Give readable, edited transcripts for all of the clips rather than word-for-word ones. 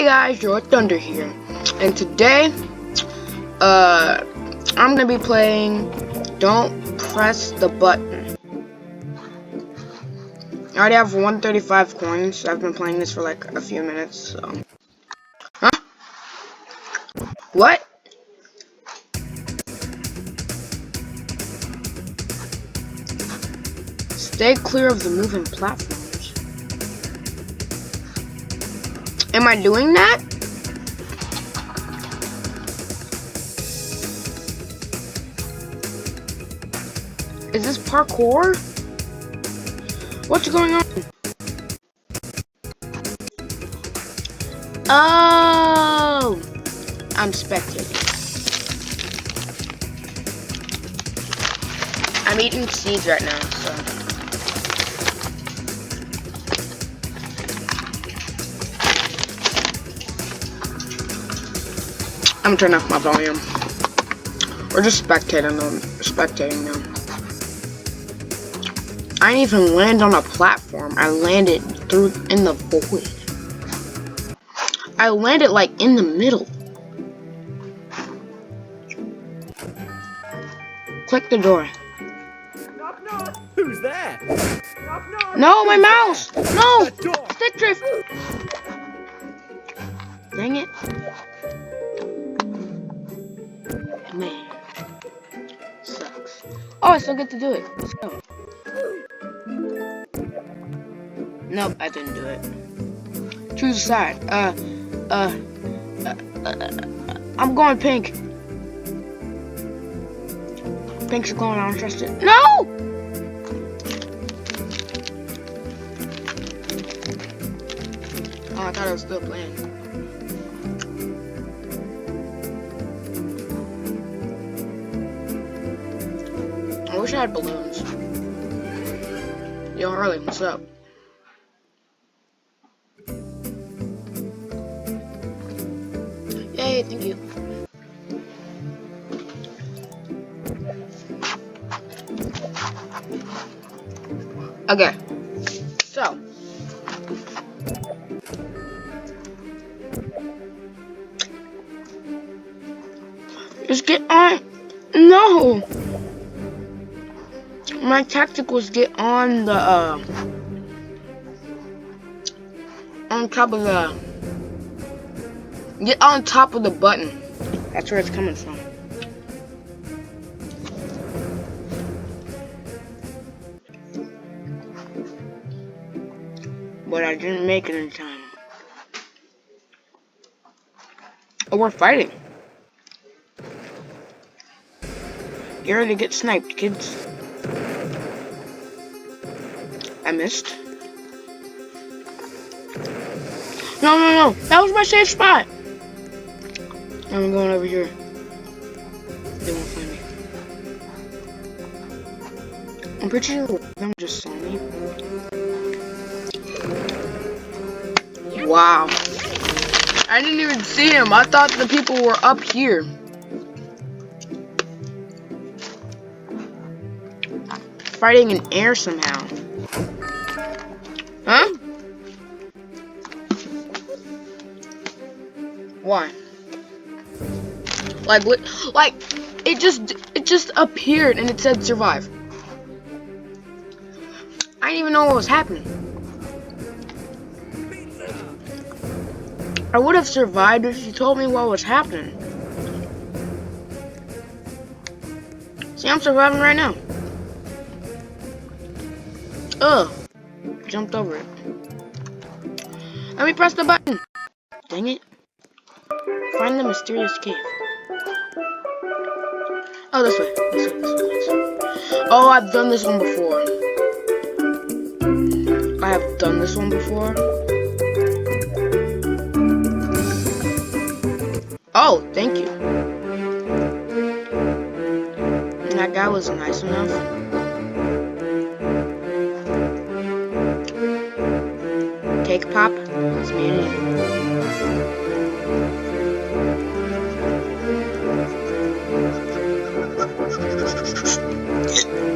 Hey guys, your Thunder here, and today, I'm gonna be playing Don't Press the Button. I already have 135 coins. I've been playing this for like a few minutes, so. Huh? What? Stay clear of the moving platforms. Am I doing that? Is this parkour? What's going on? Oh! I'm spectating. I'm eating seeds right now, so. I'm gonna turn off my volume. We're just spectating them. I didn't even land on a platform. I landed in the void. I landed like in the middle. Click the door. Knock, knock. Who's there? Knock, knock. No, my mouse! There? No! The door. Stick drift! Dang it. Man. Sucks. Oh, I still get to do it. Let's go. Nope, I didn't do it. Choose a side. I'm going pink. Pink's going, I don't trust it. No! Oh, I thought I was still playing. I wish I had balloons. Yo, Harley, what's up? Yay, thank you. Okay, so. Just get on. No! My tactic was get on the, get on top of the button. That's where it's coming from. But I didn't make it in time. Oh, we're fighting. Get ready to get sniped, kids. I missed. No. That was my safe spot. I'm going over here. They won't find me. I'm pretty sure them just saw me. Wow. I didn't even see him. I thought the people were up here. Fighting in air somehow. Huh? Why? Like it just appeared and it said survive. I didn't even know what was happening. I would have survived if you told me what was happening. See, I'm surviving right now. Ugh. Jumped over it. Let me press the button. Dang it. Find the mysterious cave. Oh, this way. This way. Oh, I've done this one before. I have done this one before. Oh, thank you. And that guy was nice enough. Cake pop. Let's made it.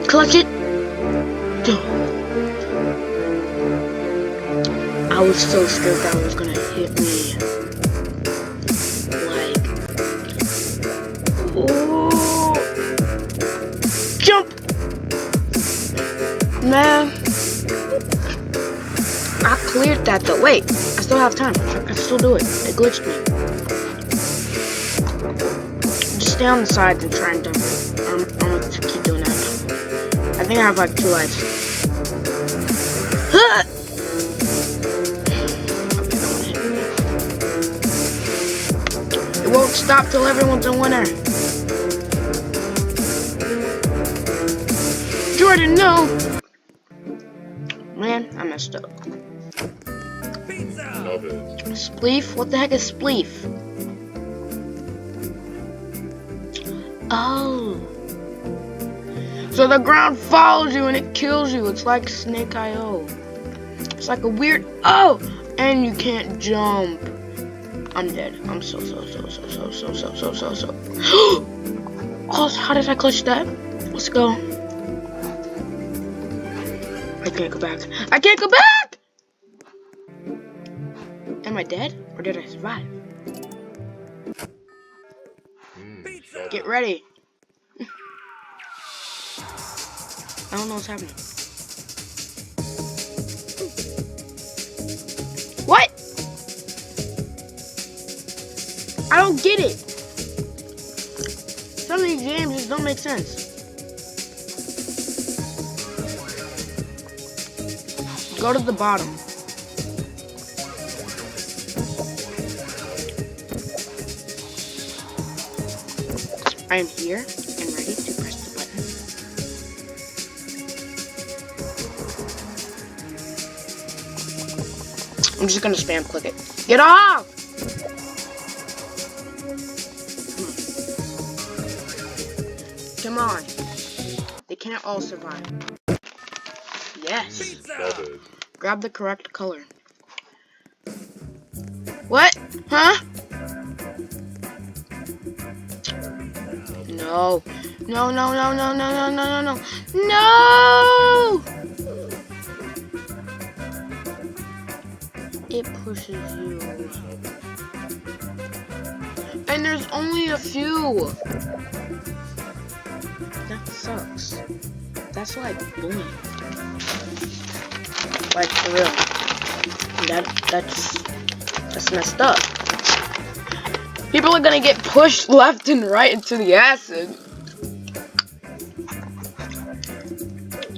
Clutch it. I was so scared that was gonna hit me. cleared that though. Wait, I still have time. I can still do it. It glitched me. Just stay on the side and try and dump it. I'm gonna keep doing that. I think I have like 2 lives. Huh! It won't stop till everyone's a winner. Jordan, no! Man, I messed up. Spleef? What the heck is spleef? Oh. So the ground follows you and it kills you. It's like Snake IO. It's like a weird... Oh! And you can't jump. I'm dead. I'm so. Oh, how did I clutch that? Let's go. I can't go back. I can't go back! Am I dead? Or did I survive? Get ready. I don't know what's happening. What? I don't get it. Some of these games just don't make sense. Go to the bottom. I am here and ready to press the button. I'm just gonna spam click it. Get off! Come on. They can't all survive. Yes. Grab the correct color. What? Huh? No. No. No! It pushes you. And there's only a few. That sucks. That's like bullying. Like for real. That's messed up. People are gonna get pushed left and right into the acid.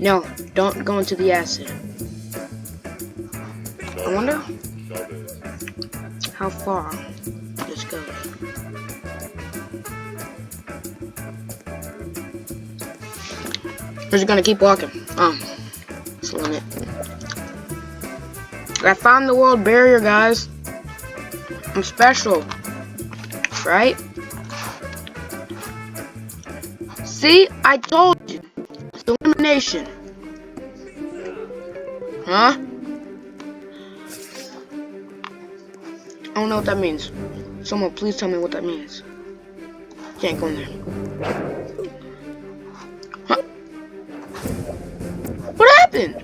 No, don't go into the acid. I wonder how far this goes. We're just gonna keep walking. It's a limit. I found the world barrier, guys. I'm special. Right? See? I told you. It's elimination. Huh? I don't know what that means. Someone please tell me what that means. Can't go in there. Huh? What happened?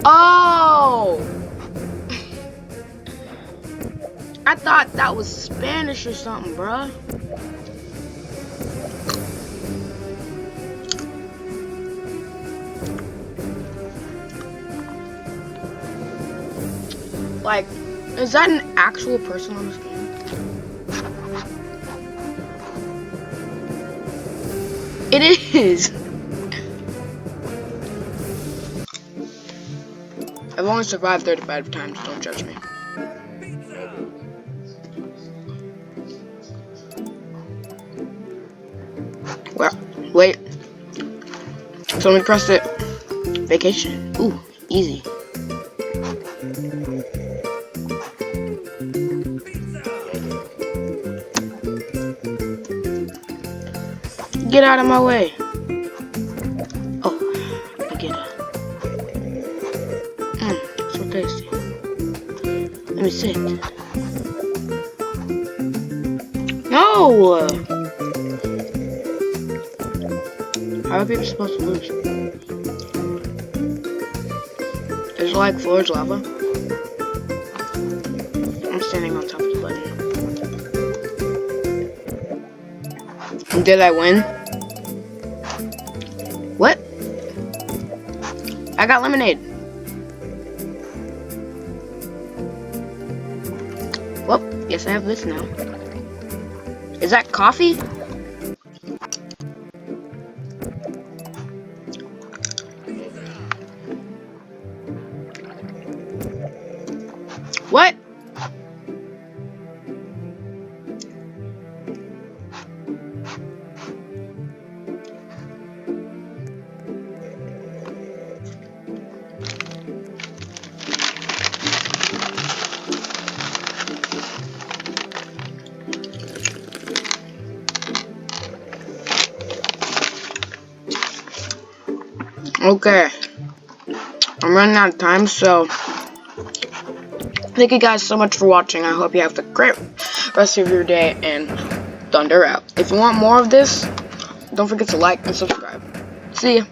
Oh! I thought that was Spanish or something, bruh. Like, is that an actual person on this game? It is. I've only survived 35 times, don't judge me. Well, wait. So let me press it. Vacation. Ooh, easy. Get out of my way. Oh, I get it. So tasty. Let me sit. No! How are people supposed to lose? Is it like Floor's lava? I'm standing on top of the button. Did I win? What? I got lemonade. Well, yes, I have this now. Is that coffee? What? Okay. I'm running out of time, so thank you guys so much for watching. I hope you have a great rest of your day, and Thunder out. If you want more of this, don't forget to like and subscribe. See ya.